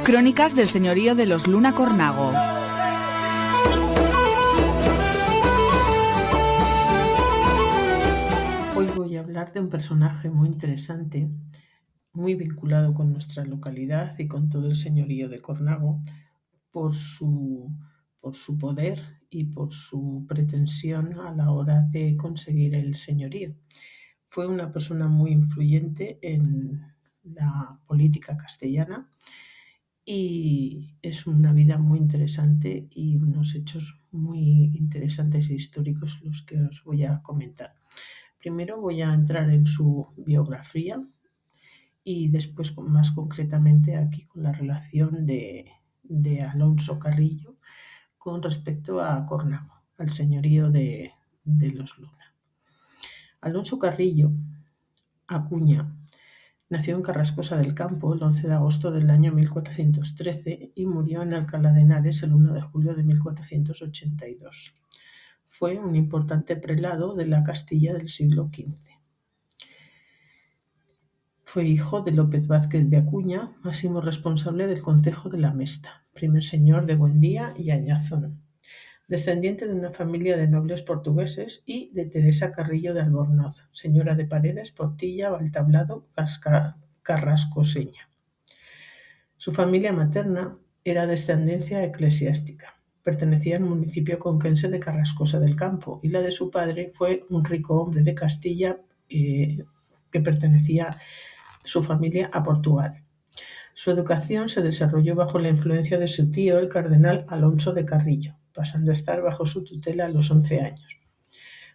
Crónicas del señorío de los Luna Cornago. Hoy voy a hablar de un personaje muy interesante, muy vinculado con nuestra localidad y con todo el señorío de Cornago, por su poder y por su pretensión a la hora de conseguir el señorío. Fue una persona muy influyente en la política castellana y es una vida muy interesante y unos hechos muy interesantes e históricos los que os voy a comentar. Primero voy a entrar en su biografía y después más concretamente aquí con la relación de Alonso Carrillo con respecto a Cornago, al señorío de los Luna. Alonso Carrillo Acuña nació en Carrascosa del Campo el 11 de agosto del año 1413 y murió en Alcalá de Henares el 1 de julio de 1482. Fue un importante prelado de la Castilla del siglo XV. Fue hijo de López Vázquez de Acuña, máximo responsable del concejo de la Mesta, primer señor de Buendía y Añazón, descendiente de una familia de nobles portugueses, y de Teresa Carrillo de Albornoz, señora de Paredes, Portilla, Valtablado, carrascoseña. Su familia materna era de descendencia eclesiástica. Pertenecía al municipio conquense de Carrascosa del Campo, y la de su padre fue un rico hombre de Castilla que pertenecía su familia a Portugal. Su educación se desarrolló bajo la influencia de su tío, el cardenal Alonso de Carrillo, pasando a estar bajo su tutela a los 11 años.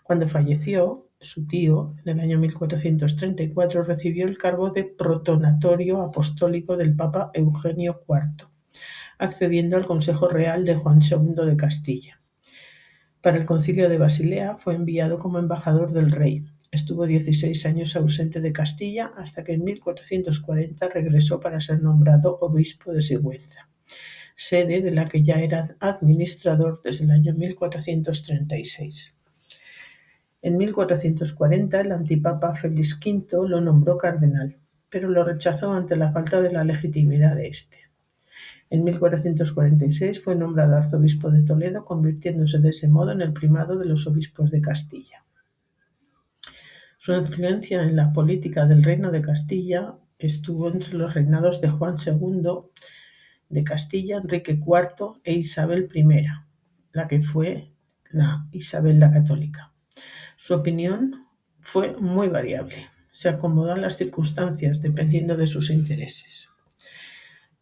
Cuando falleció, su tío, en el año 1434, recibió el cargo de protonatorio apostólico del Papa Eugenio IV, accediendo al Consejo Real de Juan II de Castilla. Para el Concilio de Basilea fue enviado como embajador del rey. Estuvo 16 años ausente de Castilla hasta que en 1440 regresó para ser nombrado obispo de Sigüenza, sede de la que ya era administrador desde el año 1436. En 1440 el antipapa Félix V lo nombró cardenal, pero lo rechazó ante la falta de la legitimidad de este. En 1446 fue nombrado arzobispo de Toledo, convirtiéndose de ese modo en el primado de los obispos de Castilla. Su influencia en la política del Reino de Castilla estuvo entre los reinados de Juan II de Castilla, Enrique IV e Isabel I, la que fue la Isabel la Católica. Su opinión fue muy variable, se acomodó a las circunstancias dependiendo de sus intereses.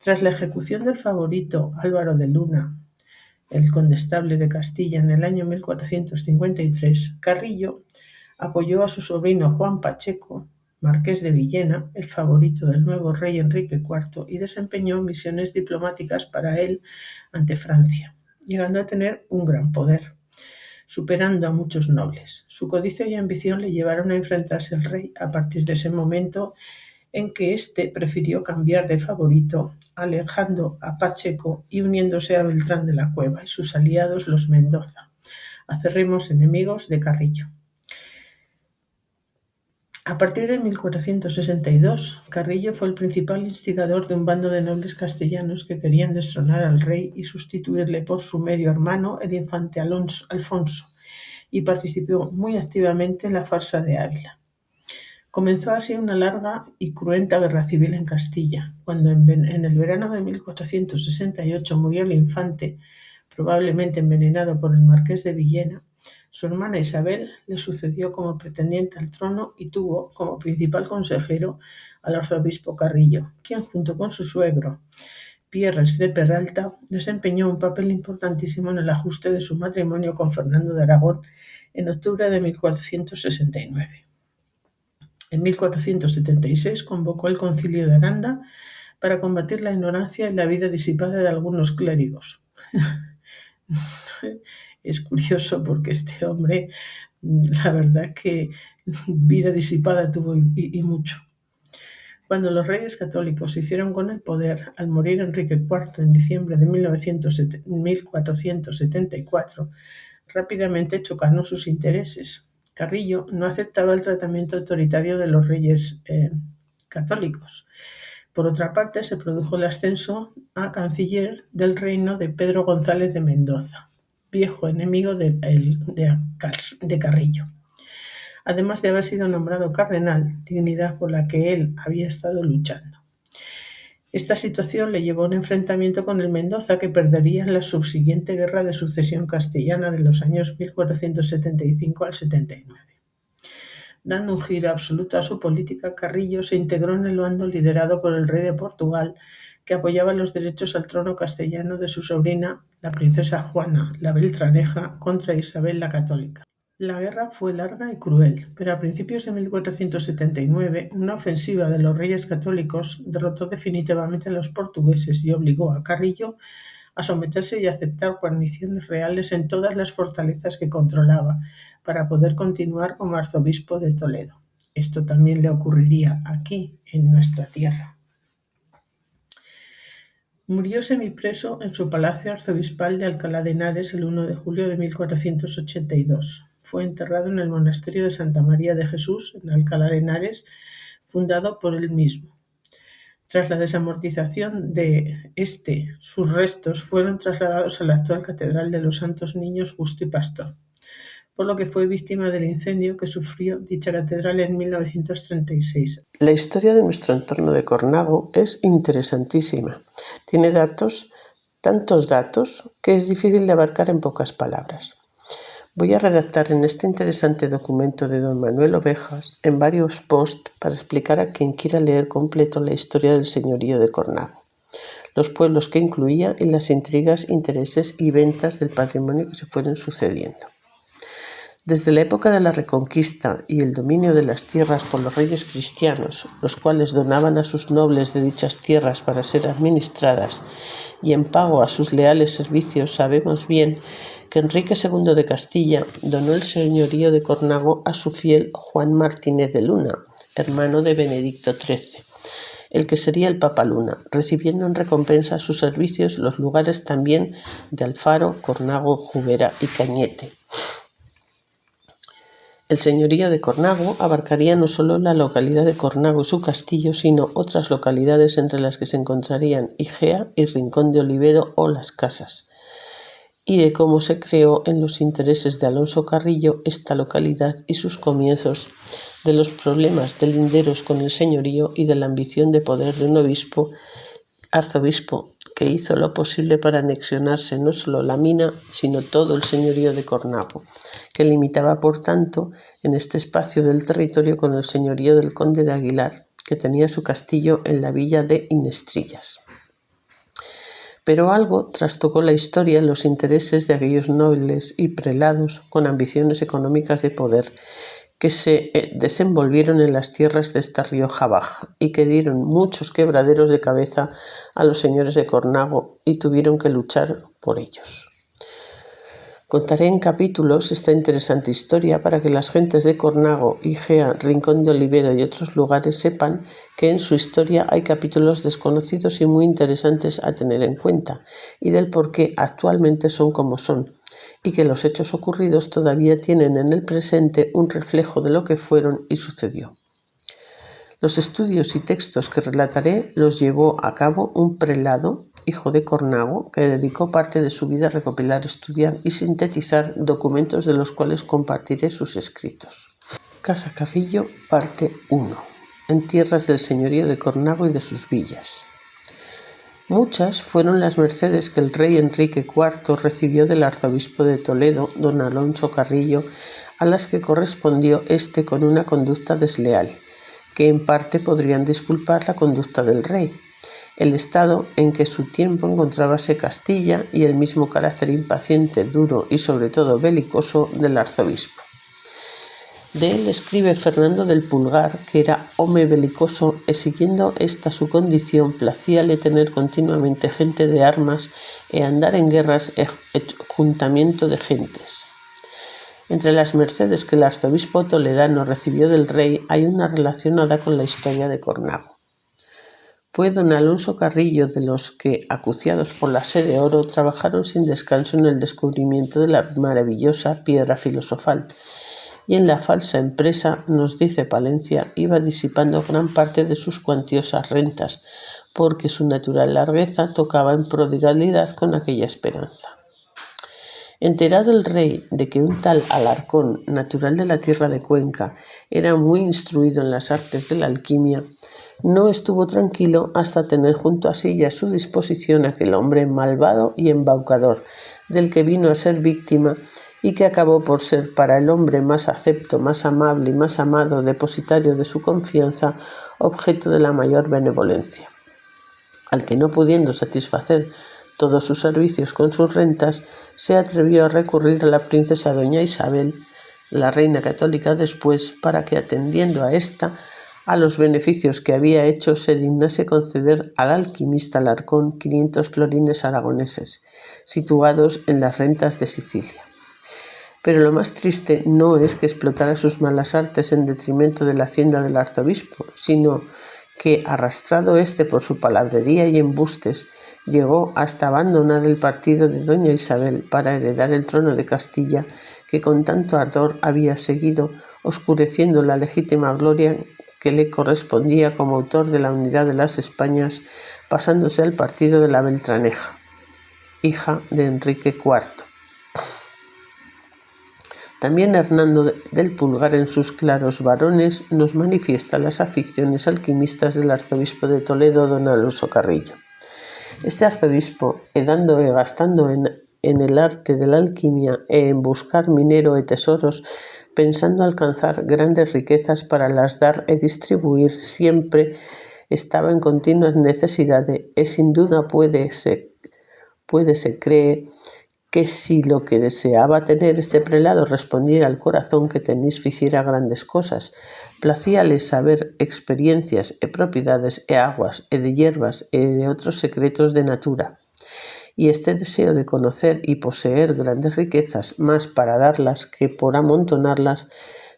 Tras la ejecución del favorito Álvaro de Luna, el condestable de Castilla, en el año 1453, Carrillo apoyó a su sobrino Juan Pacheco, marqués de Villena, el favorito del nuevo rey Enrique IV, y desempeñó misiones diplomáticas para él ante Francia, llegando a tener un gran poder, superando a muchos nobles. Su codicia y ambición le llevaron a enfrentarse al rey a partir de ese momento en que éste prefirió cambiar de favorito, alejando a Pacheco y uniéndose a Beltrán de la Cueva y sus aliados los Mendoza, acérrimos enemigos de Carrillo. A partir de 1462, Carrillo fue el principal instigador de un bando de nobles castellanos que querían destronar al rey y sustituirle por su medio hermano, el infante Alfonso, y participó muy activamente en la farsa de Ávila. Comenzó así una larga y cruenta guerra civil en Castilla. Cuando en el verano de 1468 murió el infante, probablemente envenenado por el marqués de Villena, su hermana Isabel le sucedió como pretendiente al trono y tuvo como principal consejero al arzobispo Carrillo, quien junto con su suegro, Pierres de Peralta, desempeñó un papel importantísimo en el ajuste de su matrimonio con Fernando de Aragón en octubre de 1469. En 1476 convocó el Concilio de Aranda para combatir la ignorancia y la vida disipada de algunos clérigos. Es curioso porque este hombre, la verdad que vida disipada tuvo y mucho. Cuando los reyes católicos se hicieron con el poder, al morir Enrique IV en diciembre de 1474, rápidamente chocaron sus intereses. Carrillo no aceptaba el tratamiento autoritario de los reyes católicos. Por otra parte, se produjo el ascenso a canciller del reino de Pedro González de Mendoza, viejo enemigo de Carrillo, además de haber sido nombrado cardenal, dignidad por la que él había estado luchando. Esta situación le llevó a un enfrentamiento con el Mendoza que perdería en la subsiguiente guerra de sucesión castellana de los años 1475 al 79. Dando un giro absoluto a su política, Carrillo se integró en el bando liderado por el rey de Portugal, que apoyaba los derechos al trono castellano de su sobrina, la princesa Juana la Beltraneja, contra Isabel la Católica. La guerra fue larga y cruel, pero a principios de 1479 una ofensiva de los reyes católicos derrotó definitivamente a los portugueses y obligó a Carrillo a someterse y aceptar guarniciones reales en todas las fortalezas que controlaba para poder continuar como arzobispo de Toledo. Esto también le ocurriría aquí, en nuestra tierra. Murió semipreso en su palacio arzobispal de Alcalá de Henares el 1 de julio de 1482. Fue enterrado en el monasterio de Santa María de Jesús, en Alcalá de Henares, fundado por él mismo. Tras la desamortización de sus restos fueron trasladados a la actual Catedral de los Santos Niños Justo y Pastor, por lo que fue víctima del incendio que sufrió dicha catedral en 1936. La historia de nuestro entorno de Cornago es interesantísima. Tiene tantos datos, que es difícil de abarcar en pocas palabras. Voy a redactar en este interesante documento de don Manuel Ovejas en varios posts para explicar a quien quiera leer completo la historia del señorío de Cornago, los pueblos que incluía y las intrigas, intereses y ventas del patrimonio que se fueron sucediendo. Desde la época de la Reconquista y el dominio de las tierras por los reyes cristianos, los cuales donaban a sus nobles de dichas tierras para ser administradas, y en pago a sus leales servicios, sabemos bien que Enrique II de Castilla donó el señorío de Cornago a su fiel Juan Martínez de Luna, hermano de Benedicto XIII, el que sería el Papa Luna, recibiendo en recompensa a sus servicios los lugares también de Alfaro, Cornago, Jubera y Cañete. El señorío de Cornago abarcaría no solo la localidad de Cornago y su castillo, sino otras localidades entre las que se encontrarían Igea y Rincón de Olivedo o Las Casas, y de cómo se creó en los intereses de Alonso Carrillo esta localidad y sus comienzos, de los problemas de linderos con el señorío y de la ambición de poder de un arzobispo que hizo lo posible para anexionarse no solo la mina, sino todo el señorío de Cornago, que limitaba, por tanto, en este espacio del territorio con el señorío del conde de Aguilar, que tenía su castillo en la villa de Inestrillas. Pero algo trastocó la historia en los intereses de aquellos nobles y prelados con ambiciones económicas de poder que se desenvolvieron en las tierras de esta Rioja Baja y que dieron muchos quebraderos de cabeza a los señores de Cornago y tuvieron que luchar por ellos. Contaré en capítulos esta interesante historia para que las gentes de Cornago, Igea, Rincón de Olivedo y otros lugares sepan que en su historia hay capítulos desconocidos y muy interesantes a tener en cuenta y del por qué actualmente son como son, y que los hechos ocurridos todavía tienen en el presente un reflejo de lo que fueron y sucedió. Los estudios y textos que relataré los llevó a cabo un prelado, hijo de Cornago, que dedicó parte de su vida a recopilar, estudiar y sintetizar documentos de los cuales compartiré sus escritos. Casa Carrillo, parte 1. En tierras del señorío de Cornago y de sus villas. Muchas fueron las mercedes que el rey Enrique IV recibió del arzobispo de Toledo, don Alonso Carrillo, a las que correspondió éste con una conducta desleal, que en parte podrían disculpar la conducta del rey, el estado en que su tiempo encontrábase Castilla y el mismo carácter impaciente, duro y sobre todo belicoso del arzobispo. De él escribe Fernando del Pulgar, que era home belicoso e siguiendo esta su condición placíale tener continuamente gente de armas e andar en guerras e juntamiento de gentes. Entre las mercedes que el arzobispo toledano recibió del rey hay una relacionada con la historia de Cornago. Fue don Alonso Carrillo de los que, acuciados por la sed de oro, trabajaron sin descanso en el descubrimiento de la maravillosa piedra filosofal, y en la falsa empresa, nos dice Palencia, iba disipando gran parte de sus cuantiosas rentas, porque su natural largueza tocaba en prodigalidad con aquella esperanza. Enterado el rey de que un tal Alarcón, natural de la tierra de Cuenca, era muy instruido en las artes de la alquimia, no estuvo tranquilo hasta tener junto a sí y a su disposición aquel hombre malvado y embaucador, del que vino a ser víctima y que acabó por ser para el hombre más acepto, más amable y más amado, depositario de su confianza, objeto de la mayor benevolencia, al que, no pudiendo satisfacer todos sus servicios con sus rentas, se atrevió a recurrir a la princesa doña Isabel, la reina católica después, para que, atendiendo a ésta, a los beneficios que había hecho, se dignase conceder al alquimista Alarcón 500 florines aragoneses, situados en las rentas de Sicilia. Pero lo más triste no es que explotara sus malas artes en detrimento de la hacienda del arzobispo, sino que, arrastrado éste por su palabrería y embustes, llegó hasta abandonar el partido de doña Isabel para heredar el trono de Castilla, que con tanto ardor había seguido, oscureciendo la legítima gloria que le correspondía como autor de la unidad de las Españas, pasándose al partido de la Beltraneja, hija de Enrique IV. También Hernando del Pulgar, en sus Claros Varones, nos manifiesta las aficiones alquimistas del arzobispo de Toledo, don Alonso Carrillo. Este arzobispo, gastando en el arte de la alquimia e en buscar minero e tesoros, pensando alcanzar grandes riquezas para las dar e distribuir, siempre estaba en continuas necesidades, e sin duda puede se cree que si lo que deseaba tener este prelado respondiera al corazón que tenéis ficiera grandes cosas, placíale saber experiencias e propiedades e aguas e de hierbas e de otros secretos de natura. Y este deseo de conocer y poseer grandes riquezas, más para darlas que por amontonarlas,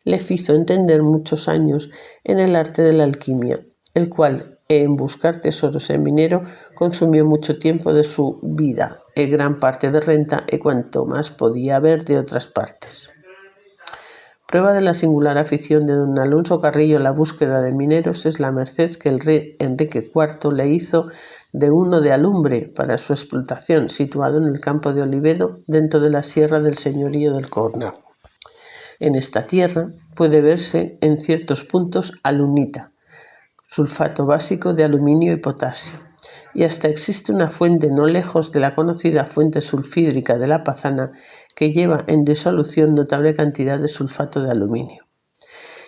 le hizo entender muchos años en el arte de la alquimia, el cual, en buscar tesoros en minero, consumió mucho tiempo de su vida, e gran parte de renta, e cuanto más podía haber de otras partes. Prueba de la singular afición de don Alonso Carrillo a la búsqueda de mineros es la merced que el rey Enrique IV le hizo de uno de alumbre para su explotación, situado en el campo de Olivedo, dentro de la sierra del señorío del Cornago. En esta tierra puede verse en ciertos puntos alunita, sulfato básico de aluminio y potasio, y hasta existe una fuente no lejos de la conocida fuente sulfídrica de la Pazana que lleva en disolución notable cantidad de sulfato de aluminio.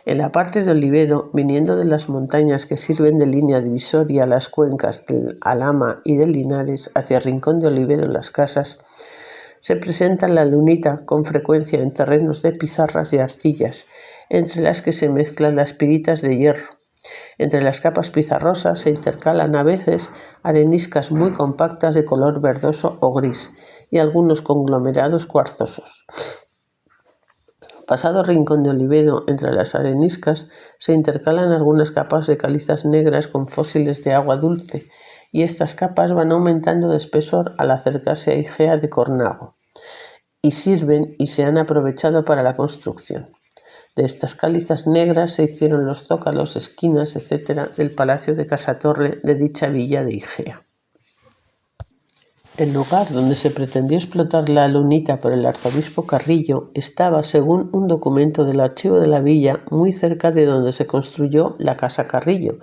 En la parte de Olivedo, viniendo de las montañas que sirven de línea divisoria a las cuencas del Alhama y del Linares hacia Rincón de Olivedo en las Casas, se presenta la lunita con frecuencia en terrenos de pizarras y arcillas, entre las que se mezclan las piritas de hierro. Entre las capas pizarrosas se intercalan a veces areniscas muy compactas de color verdoso o gris y algunos conglomerados cuarzosos. Pasado Rincón de Olivedo, entre las areniscas se intercalan algunas capas de calizas negras con fósiles de agua dulce, y estas capas van aumentando de espesor al acercarse a Igea de Cornago, y sirven y se han aprovechado para la construcción. De estas calizas negras se hicieron los zócalos, esquinas, etc. del palacio de Casatorre de dicha villa de Igea. El lugar donde se pretendió explotar la lunita por el arzobispo Carrillo estaba, según un documento del archivo de la villa, muy cerca de donde se construyó la casa Carrillo.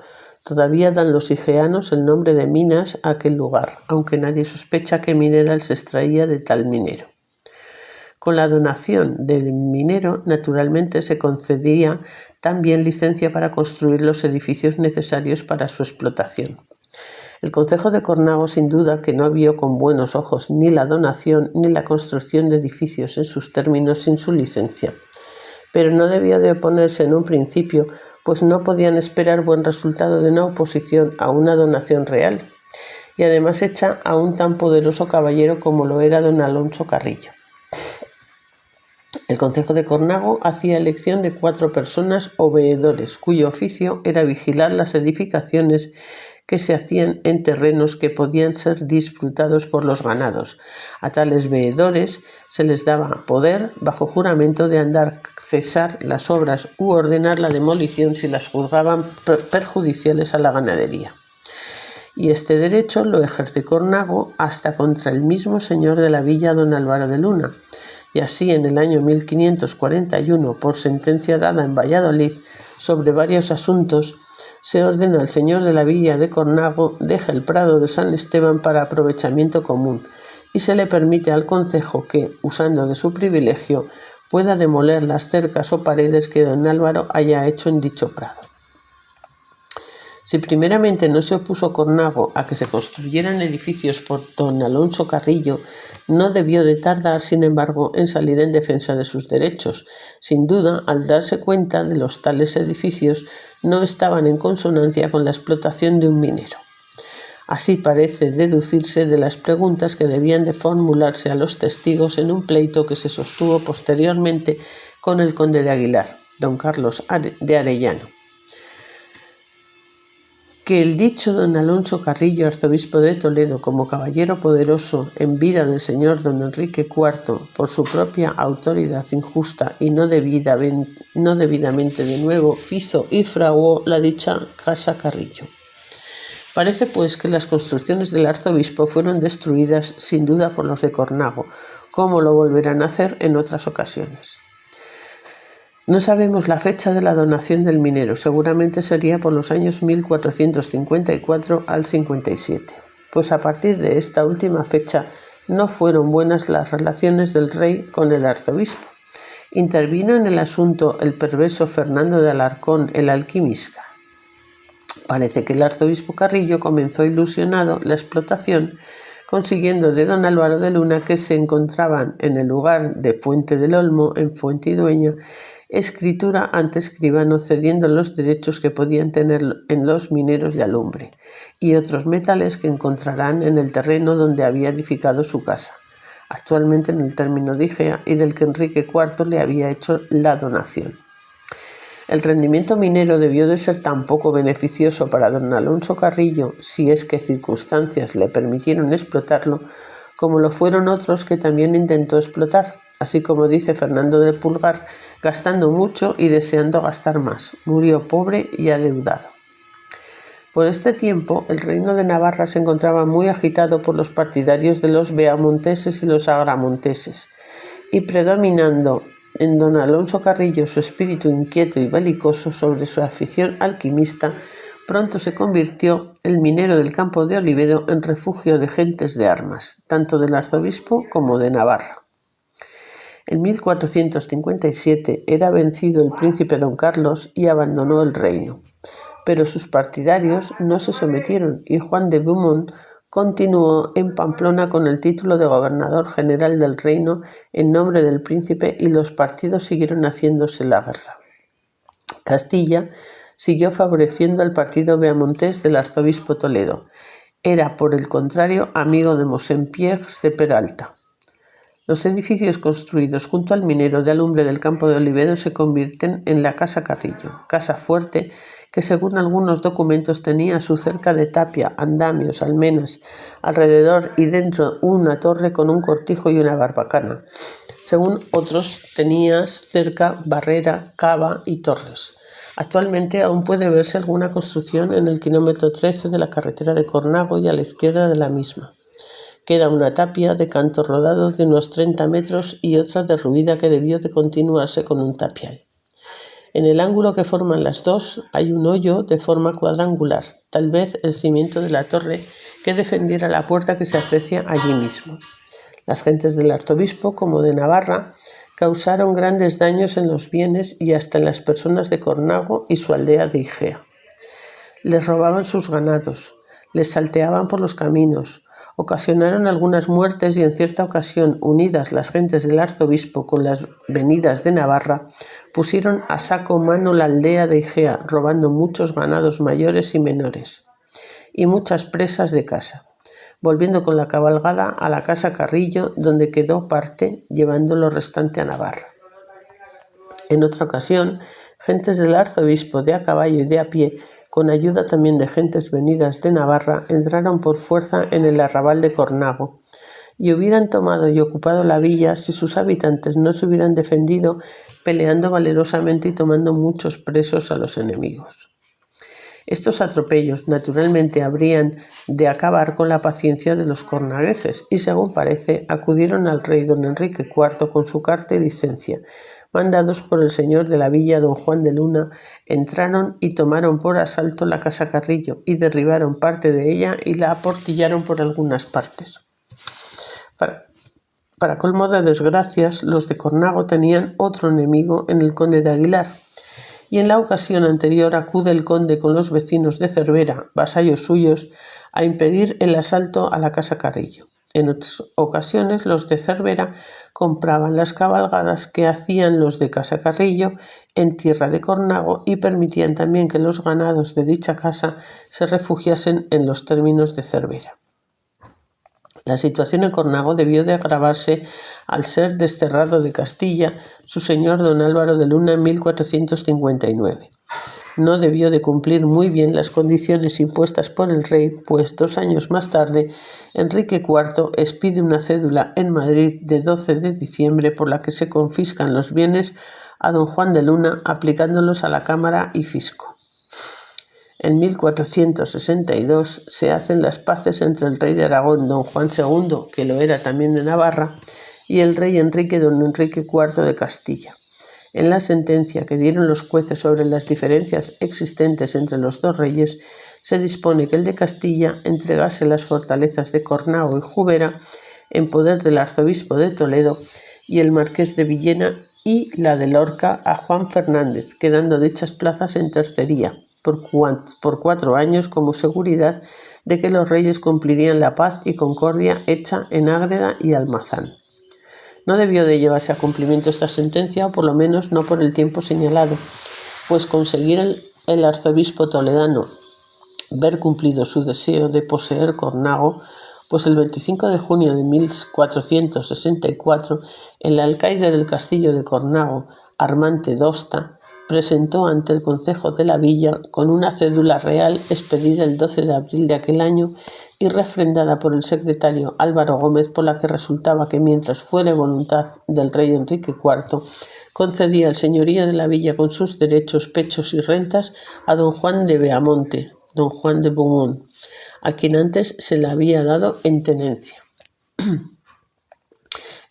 Todavía dan los igeanos el nombre de minas a aquel lugar, aunque nadie sospecha qué mineral se extraía de tal minero. Con la donación del minero, naturalmente, se concedía también licencia para construir los edificios necesarios para su explotación. El concejo de Cornago, sin duda, que no vio con buenos ojos ni la donación ni la construcción de edificios en sus términos sin su licencia. Pero no debió de oponerse en un principio, pues no podían esperar buen resultado de una oposición a una donación real, y además hecha a un tan poderoso caballero como lo era don Alonso Carrillo. El concejo de Cornago hacía elección de 4 personas o veedores, cuyo oficio era vigilar las edificaciones que se hacían en terrenos que podían ser disfrutados por los ganados. A tales veedores se les daba poder, bajo juramento, de cesar las obras u ordenar la demolición si las juzgaban perjudiciales a la ganadería. Y este derecho lo ejerce Cornago hasta contra el mismo señor de la villa, don Álvaro de Luna, y así en el año 1541, por sentencia dada en Valladolid sobre varios asuntos, se ordena al señor de la villa de Cornago deje el prado de San Esteban para aprovechamiento común, y se le permite al concejo que, usando de su privilegio, pueda demoler las cercas o paredes que don Álvaro haya hecho en dicho prado. Si primeramente no se opuso Cornago a que se construyeran edificios por don Alonso Carrillo, no debió de tardar, sin embargo, en salir en defensa de sus derechos. Sin duda, al darse cuenta de los tales edificios, no estaban en consonancia con la explotación de un minero. Así parece deducirse de las preguntas que debían de formularse a los testigos en un pleito que se sostuvo posteriormente con el conde de Aguilar, don Carlos de Arellano. Que el dicho don Alonso Carrillo, arzobispo de Toledo, como caballero poderoso en vida del señor don Enrique IV, por su propia autoridad injusta y no debidamente de nuevo, hizo y fraguó la dicha casa Carrillo. Parece pues que las construcciones del arzobispo fueron destruidas sin duda por los de Cornago, como lo volverán a hacer en otras ocasiones. No sabemos la fecha de la donación del minero, seguramente sería por los años 1454 al 57, pues a partir de esta última fecha no fueron buenas las relaciones del rey con el arzobispo. Intervino en el asunto el perverso Fernando de Alarcón, el alquimista. Parece que el arzobispo Carrillo comenzó ilusionado la explotación, consiguiendo de don Álvaro de Luna que se encontraban en el lugar de Fuente del Olmo, en Fuentidueña, escritura ante escribano, cediendo los derechos que podían tener en los mineros de alumbre y otros metales que encontrarán en el terreno donde había edificado su casa, actualmente en el término de Igea, y del que Enrique IV le había hecho la donación. El rendimiento minero debió de ser tan poco beneficioso para don Alonso Carrillo, si es que circunstancias le permitieron explotarlo, como lo fueron otros que también intentó explotar, así como dice Fernando de Pulgar, gastando mucho y deseando gastar más, murió pobre y adeudado. Por este tiempo, el reino de Navarra se encontraba muy agitado por los partidarios de los beamonteses y los agramonteses, y predominando en don Alonso Carrillo su espíritu inquieto y belicoso sobre su afición alquimista, pronto se convirtió el minero del campo de Olivedo en refugio de gentes de armas, tanto del arzobispo como de Navarra. En 1457 era vencido el príncipe don Carlos y abandonó el reino, pero sus partidarios no se sometieron y Juan de Beaumont continuó en Pamplona con el título de gobernador general del reino en nombre del príncipe, y los partidos siguieron haciéndose la guerra. Castilla siguió favoreciendo al partido beamontés del arzobispo Toledo. Era, por el contrario, amigo de Mosén Pierres de Peralta. Los edificios construidos junto al minero de alumbre del campo de Olivedo se convierten en la Casa Carrillo, casa fuerte que según algunos documentos tenía su cerca de tapia, andamios, almenas, alrededor y dentro una torre con un cortijo y una barbacana. Según otros tenía cerca barrera, cava y torres. Actualmente aún puede verse alguna construcción en el kilómetro 13 de la carretera de Cornago y a la izquierda de la misma. Queda una tapia de canto rodado de unos 30 metros y otra derruida que debió de continuarse con un tapial. En el ángulo que forman las dos hay un hoyo de forma cuadrangular, tal vez el cimiento de la torre que defendiera la puerta que se aprecia allí mismo. Las gentes del arzobispo, como de Navarra, causaron grandes daños en los bienes y hasta en las personas de Cornago y su aldea de Igea. Les robaban sus ganados, les salteaban por los caminos, ocasionaron algunas muertes y en cierta ocasión, unidas las gentes del arzobispo con las venidas de Navarra, pusieron a saco mano la aldea de Igea, robando muchos ganados mayores y menores, y muchas presas de casa, volviendo con la cabalgada a la casa Carrillo, donde quedó parte, llevando lo restante a Navarra. En otra ocasión, gentes del arzobispo de a caballo y de a pie con ayuda también de gentes venidas de Navarra, entraron por fuerza en el arrabal de Cornago, y hubieran tomado y ocupado la villa si sus habitantes no se hubieran defendido, peleando valerosamente y tomando muchos presos a los enemigos. Estos atropellos naturalmente habrían de acabar con la paciencia de los cornagueses y, según parece, acudieron al rey don Enrique IV con su carta y licencia. Mandados por el señor de la villa, don Juan de Luna, entraron y tomaron por asalto la casa Carrillo y derribaron parte de ella y la aportillaron por algunas partes. Para colmo de desgracias, los de Cornago tenían otro enemigo en el conde de Aguilar, y en la ocasión anterior acude el conde con los vecinos de Cervera, vasallos suyos, a impedir el asalto a la casa Carrillo. En otras ocasiones los de Cervera compraban las cabalgadas que hacían los de casa Carrillo en tierra de Cornago y permitían también que los ganados de dicha casa se refugiasen en los términos de Cervera. La situación en Cornago debió de agravarse al ser desterrado de Castilla su señor don Álvaro de Luna en 1459. No debió de cumplir muy bien las condiciones impuestas por el rey, pues 2 años más tarde Enrique IV expide una cédula en Madrid de 12 de diciembre por la que se confiscan los bienes a don Juan de Luna, aplicándolos a la Cámara y Fisco. En 1462 se hacen las paces entre el rey de Aragón, don Juan II, que lo era también de Navarra, y el rey Enrique, don Enrique IV de Castilla. En la sentencia que dieron los jueces sobre las diferencias existentes entre los dos reyes, se dispone que el de Castilla entregase las fortalezas de Cornago y Jubera en poder del arzobispo de Toledo y el marqués de Villena y la de Lorca a Juan Fernández, quedando dichas plazas en tercería por 4 años como seguridad de que los reyes cumplirían la paz y concordia hecha en Ágreda y Almazán. No debió de llevarse a cumplimiento esta sentencia, o por lo menos no por el tiempo señalado, pues conseguir el arzobispo toledano ver cumplido su deseo de poseer Cornago, pues el 25 de junio de 1464 el alcaide del castillo de Cornago, Armante d'Osta, presentó ante el concejo de la villa con una cédula real expedida el 12 de abril de aquel año y refrendada por el secretario Álvaro Gómez, por la que resultaba que mientras fuere voluntad del rey Enrique IV, concedía el señorío de la villa con sus derechos, pechos y rentas a don Juan de Beamonte, don Juan de Beaumont, a quien antes se le había dado en tenencia.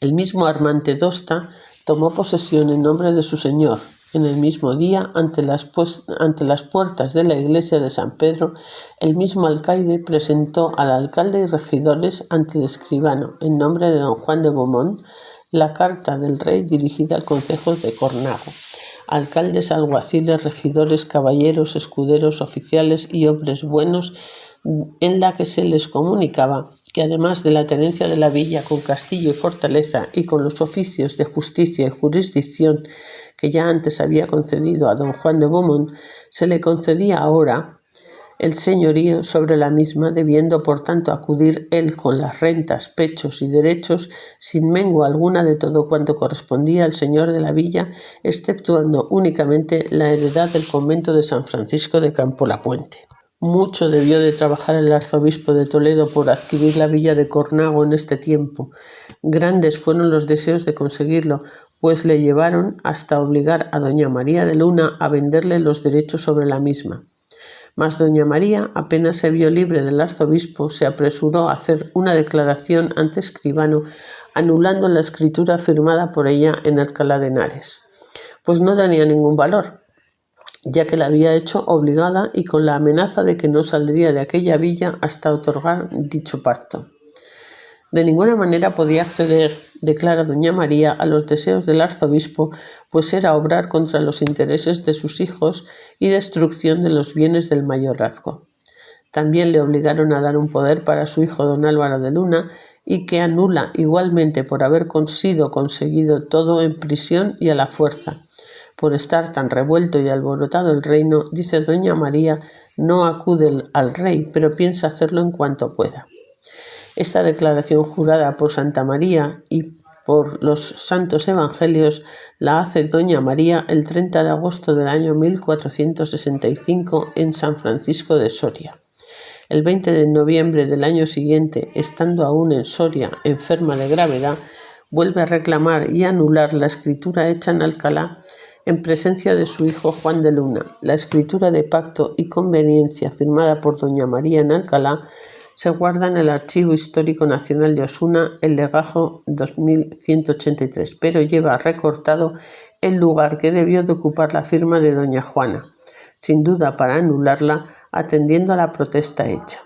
El mismo Armante d'Osta tomó posesión en nombre de su señor. En el mismo día, ante las puertas de la iglesia de San Pedro, el mismo alcaide presentó al alcalde y regidores ante el escribano, en nombre de don Juan de Beaumont, la carta del rey dirigida al concejo de Cornago. Alcaldes, alguaciles, regidores, caballeros, escuderos, oficiales y hombres buenos, en la que se les comunicaba que además de la tenencia de la villa con castillo y fortaleza y con los oficios de justicia y jurisdicción que ya antes había concedido a don Juan de Beaumont, se le concedía ahora el señorío sobre la misma, debiendo por tanto acudir él con las rentas, pechos y derechos sin mengua alguna de todo cuanto correspondía al señor de la villa, exceptuando únicamente la heredad del convento de San Francisco de Campo la Puente. Mucho debió de trabajar el arzobispo de Toledo por adquirir la villa de Cornago en este tiempo. Grandes fueron los deseos de conseguirlo, pues le llevaron hasta obligar a doña María de Luna a venderle los derechos sobre la misma. Mas doña María, apenas se vio libre del arzobispo, se apresuró a hacer una declaración ante escribano, anulando la escritura firmada por ella en Alcalá de Henares, pues no tenía ningún valor, ya que la había hecho obligada y con la amenaza de que no saldría de aquella villa hasta otorgar dicho pacto. De ninguna manera podía acceder, declara doña María, a los deseos del arzobispo, pues era obrar contra los intereses de sus hijos y destrucción de los bienes del mayorazgo. También le obligaron a dar un poder para su hijo don Álvaro de Luna, y que anula igualmente por haber sido conseguido todo en prisión y a la fuerza. Por estar tan revuelto y alborotado el reino, dice doña María, no acude al rey, pero piensa hacerlo en cuanto pueda. Esta declaración jurada por Santa María y por los santos evangelios la hace doña María el 30 de agosto del año 1465 en San Francisco de Soria. El 20 de noviembre del año siguiente, estando aún en Soria, enferma de gravedad, vuelve a reclamar y anular la escritura hecha en Alcalá en presencia de su hijo Juan de Luna. La escritura de pacto y conveniencia firmada por doña María en Alcalá se guarda en el Archivo Histórico Nacional de Osuna, el legajo 2183, pero lleva recortado el lugar que debió de ocupar la firma de doña Juana, sin duda para anularla, atendiendo a la protesta hecha.